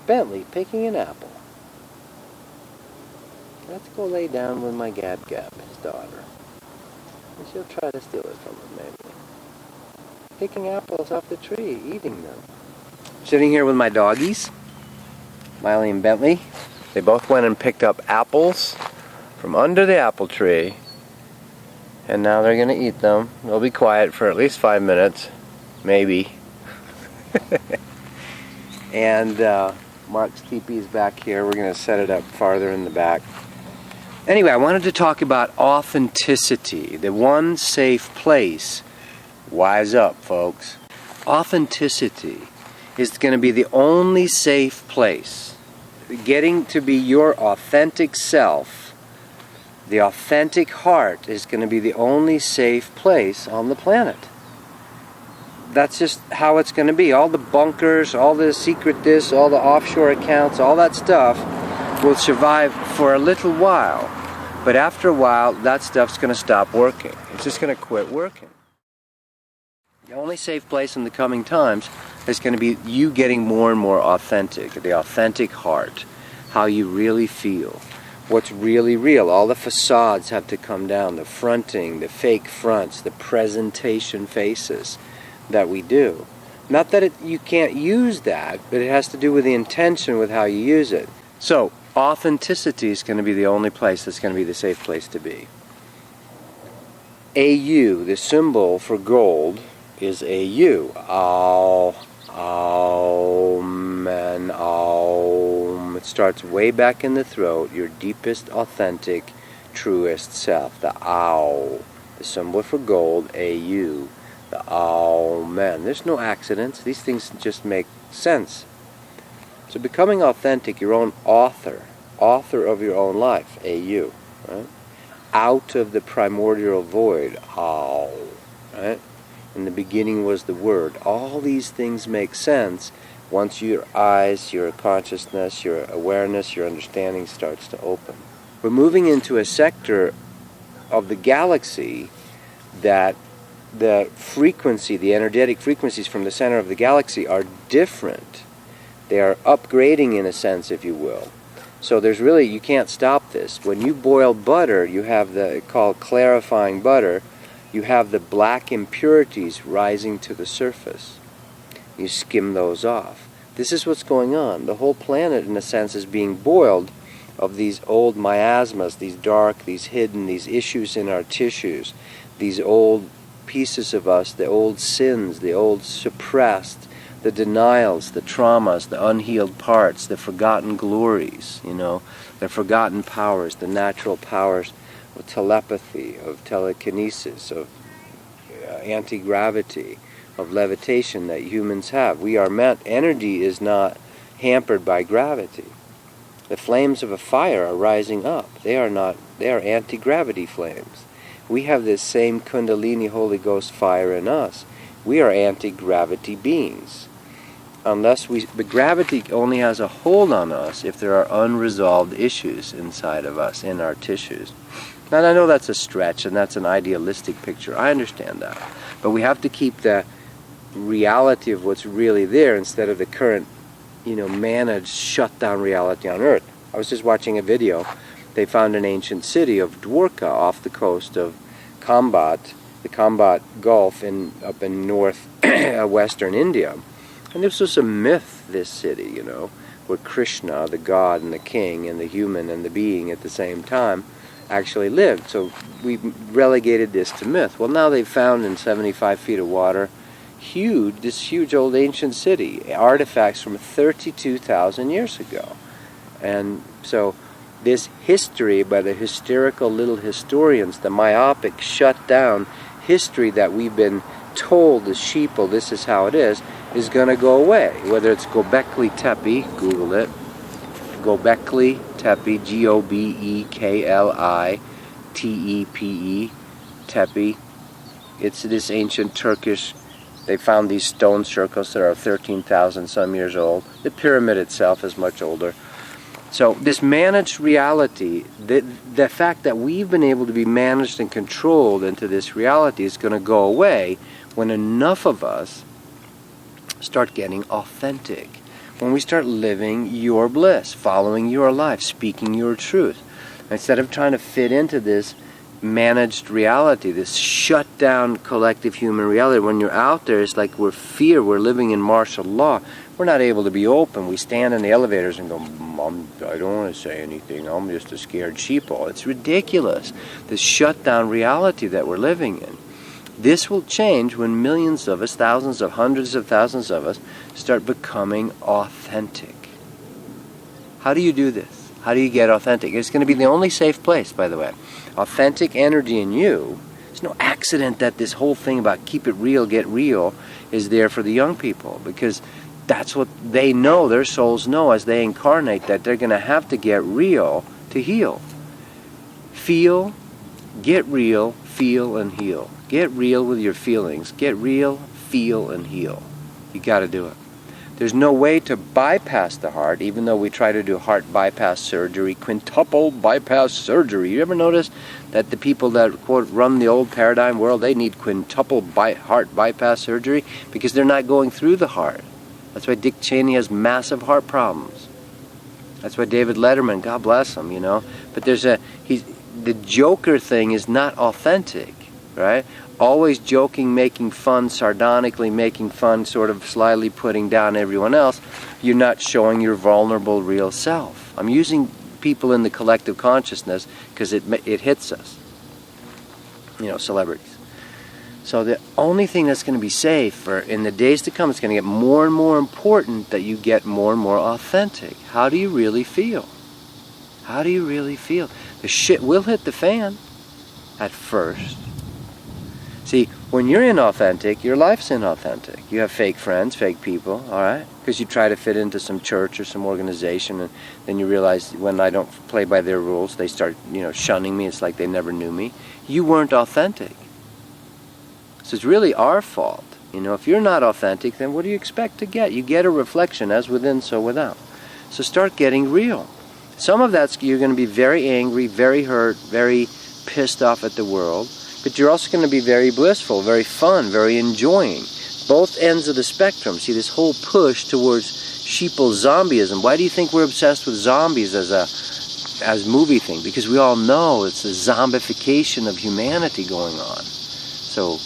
Bentley picking an apple. Let's go lay down with my Gab Gab, his daughter. And she'll try to steal it from him, maybe. Picking apples off the tree, eating them. Sitting here with my doggies, Miley and Bentley. They both went and picked up apples from under the apple tree. And now they're going to eat them. They'll be quiet for at least 5 minutes. Maybe. And Mark's teepee is back here. We're going to set it up farther in the back. Anyway, I wanted to talk about authenticity. The one safe place. Wise up, folks. Authenticity is going to be the only safe place. Getting to be your authentic self, the authentic heart, is going to be the only safe place on the planet. That's just how it's going to be. All the bunkers, all the secret this, all the offshore accounts, all that stuff will survive for a little while. But after a while, that stuff's going to stop working. It's just going to quit working. The only safe place in the coming times is going to be you getting more and more authentic, the authentic heart, how you really feel, what's really real. All the facades have to come down, the fronting, the fake fronts, the presentation faces that we do. Not that you can't use that, but it has to do with the intention with how you use it. So, authenticity is going to be the only place that's going to be the safe place to be. AU, the symbol for gold, is AU. Amen. Om. It starts way back in the throat, your deepest, authentic, truest self. The Ow. The symbol for gold, AU. The Amen. There's no accidents. These things just make sense. So becoming authentic, your own author of your own life, AU. Right? Out of the primordial void, Ow. Right? In the beginning was the Word. All these things make sense once your eyes, your consciousness, your awareness, your understanding starts to open. We're moving into a sector of the galaxy that the frequency, the energetic frequencies from the center of the galaxy are different. They are upgrading in a sense, if you will. So there's really, you can't stop this. When you boil butter, you have called clarifying butter, you have the black impurities rising to the surface. You skim those off. This is what's going on. The whole planet, in a sense, is being boiled of these old miasmas, these dark, these hidden, these issues in our tissues, these old pieces of us, the old sins, the old suppressed, the denials, the traumas, the unhealed parts, the forgotten glories, the forgotten powers, the natural powers of telepathy, of telekinesis, of anti-gravity, of levitation that humans have. We are meant, energy is not hampered by gravity. The flames of a fire are rising up. They are anti-gravity flames. We have this same Kundalini Holy Ghost fire in us. We are anti-gravity beings. But gravity only has a hold on us if there are unresolved issues inside of us, in our tissues. And I know that's a stretch and that's an idealistic picture. I understand that. But we have to keep the reality of what's really there instead of the current, managed, shut down reality on Earth. I was just watching a video. They found an ancient city of Dwarka off the coast of Kambat, the Kambat Gulf up in western India. And this was a myth, this city, where Krishna, the god and the king and the human and the being at the same time actually lived. So we relegated this to myth. Well, now they've found in 75 feet of water this huge old ancient city, artifacts from 32,000 years ago. And so this history by the hysterical little historians, the myopic, shut down history that we've been told, the sheeple, this is how it is going to go away. Whether it's Göbekli Tepe, Google it, Göbekli Tepe, Gobekli Tepe. It's this ancient Turkish, they found these stone circles that are 13,000 some years old. The pyramid itself is much older. So this managed reality, the fact that we've been able to be managed and controlled into this reality is going to go away when enough of us start getting authentic. When we start living your bliss, following your life, speaking your truth. Instead of trying to fit into this managed reality, this shut down collective human reality. When you're out there, it's like we're living in martial law. We're not able to be open. We stand in the elevators and go, I don't want to say anything, I'm just a scared sheeple. It's ridiculous, this shut down reality that we're living in. This will change when millions of us, thousands of, hundreds of thousands of us, start becoming authentic. How do you do this? How do you get authentic? It's going to be the only safe place, by the way. Authentic energy in you. It's no accident that this whole thing about keep it real, get real is there for the young people, because that's what they know, their souls know as they incarnate, that they're going to have to get real to heal. Feel, get real, feel, and heal. Get real with your feelings. Get real, feel, and heal. You got to do it. There's no way to bypass the heart, even though we try to do heart bypass surgery, quintuple bypass surgery. You ever notice that the people that, quote, run the old paradigm world, they need quintuple heart bypass surgery because they're not going through the heart. That's why Dick Cheney has massive heart problems. That's why David Letterman, God bless him, But the joker thing is not authentic, right? Always joking, making fun, sardonically making fun, sort of slyly putting down everyone else. You're not showing your vulnerable real self. I'm using people in the collective consciousness because it hits us. Celebrities. So the only thing that's going to be safe in the days to come, it's going to get more and more important that you get more and more authentic. How do you really feel? How do you really feel? The shit will hit the fan at first. See, when you're inauthentic, your life's inauthentic. You have fake friends, fake people, all right? Because you try to fit into some church or some organization, and then you realize when I don't play by their rules, they start, shunning me. It's like they never knew me. You weren't authentic. So it's really our fault. If you're not authentic, then what do you expect to get? You get a reflection, as within, so without. So start getting real. Some of that's, you're going to be very angry, very hurt, very pissed off at the world. But you're also going to be very blissful, very fun, very enjoying. Both ends of the spectrum. See, this whole push towards sheeple zombieism. Why do you think we're obsessed with zombies as movie thing? Because we all know it's a zombification of humanity going on. So,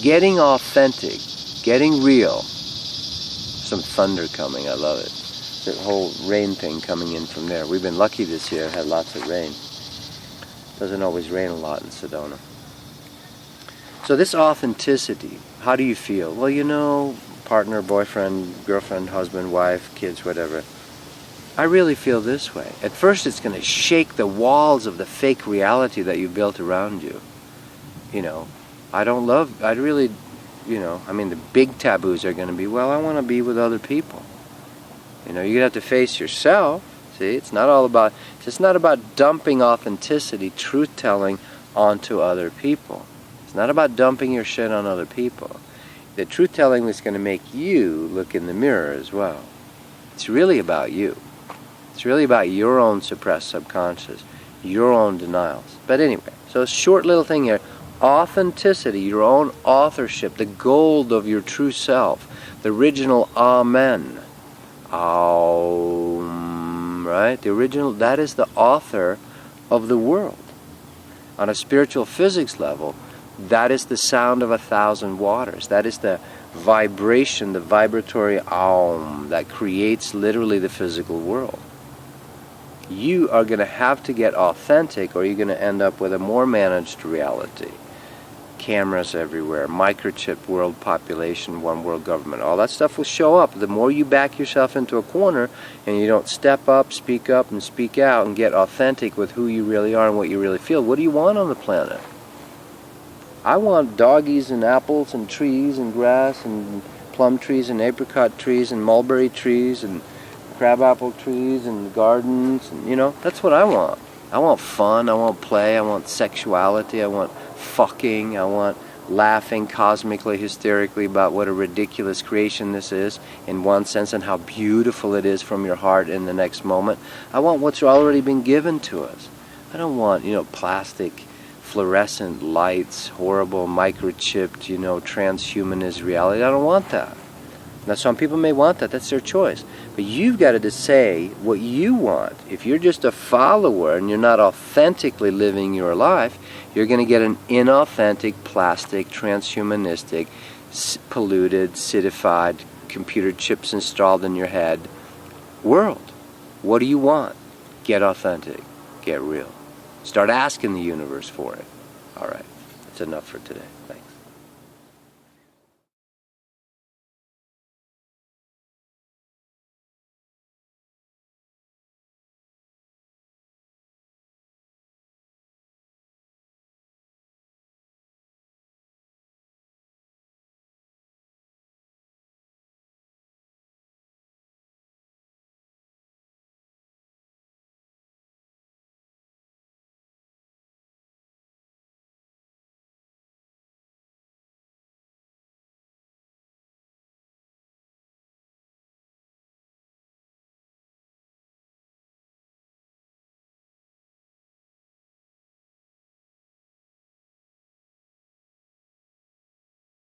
getting authentic, getting real. Some thunder coming, I love it. The whole rain thing coming in from there. We've been lucky this year, had lots of rain. Doesn't always rain a lot in Sedona. So this authenticity, how do you feel? Well, partner, boyfriend, girlfriend, husband, wife, kids, whatever. I really feel this way. At first it's going to shake the walls of the fake reality that you built around you. The big taboos are going to be, well, I want to be with other people. You're going to have to face yourself. See, it's not about dumping authenticity, truth-telling onto other people. It's not about dumping your shit on other people. The truth-telling is going to make you look in the mirror as well. It's really about you. It's really about your own suppressed subconscious, your own denials. But anyway, so a short little thing here. Authenticity, your own authorship, the gold of your true self, the original Amen. Right? The original, that is the author of the world. On a spiritual physics level, that is the sound of 1,000 waters. That is the vibration, the vibratory Aum that creates literally the physical world. You are going to have to get authentic, or you're going to end up with a more managed reality. Cameras everywhere, microchipped world population, one world government. All that stuff will show up. The more you back yourself into a corner and you don't step up, and speak out and get authentic with who you really are and what you really feel, what do you want on the planet? I want doggies and apples and trees and grass and plum trees and apricot trees and mulberry trees and crabapple trees and gardens. And, that's what I want. I want fun, I want play, I want sexuality, I want fucking, I want laughing cosmically, hysterically about what a ridiculous creation this is in one sense and how beautiful it is from your heart in the next moment. I want what's already been given to us. I don't want, plastic fluorescent lights, horrible microchipped, transhumanist reality. I don't want that. Now, some people may want that. That's their choice. But you've got to say what you want. If you're just a follower and you're not authentically living your life, you're going to get an inauthentic, plastic, transhumanistic, polluted, citified, computer chips installed in your head world. What do you want? Get authentic. Get real. Start asking the universe for it. All right. That's enough for today. Thanks.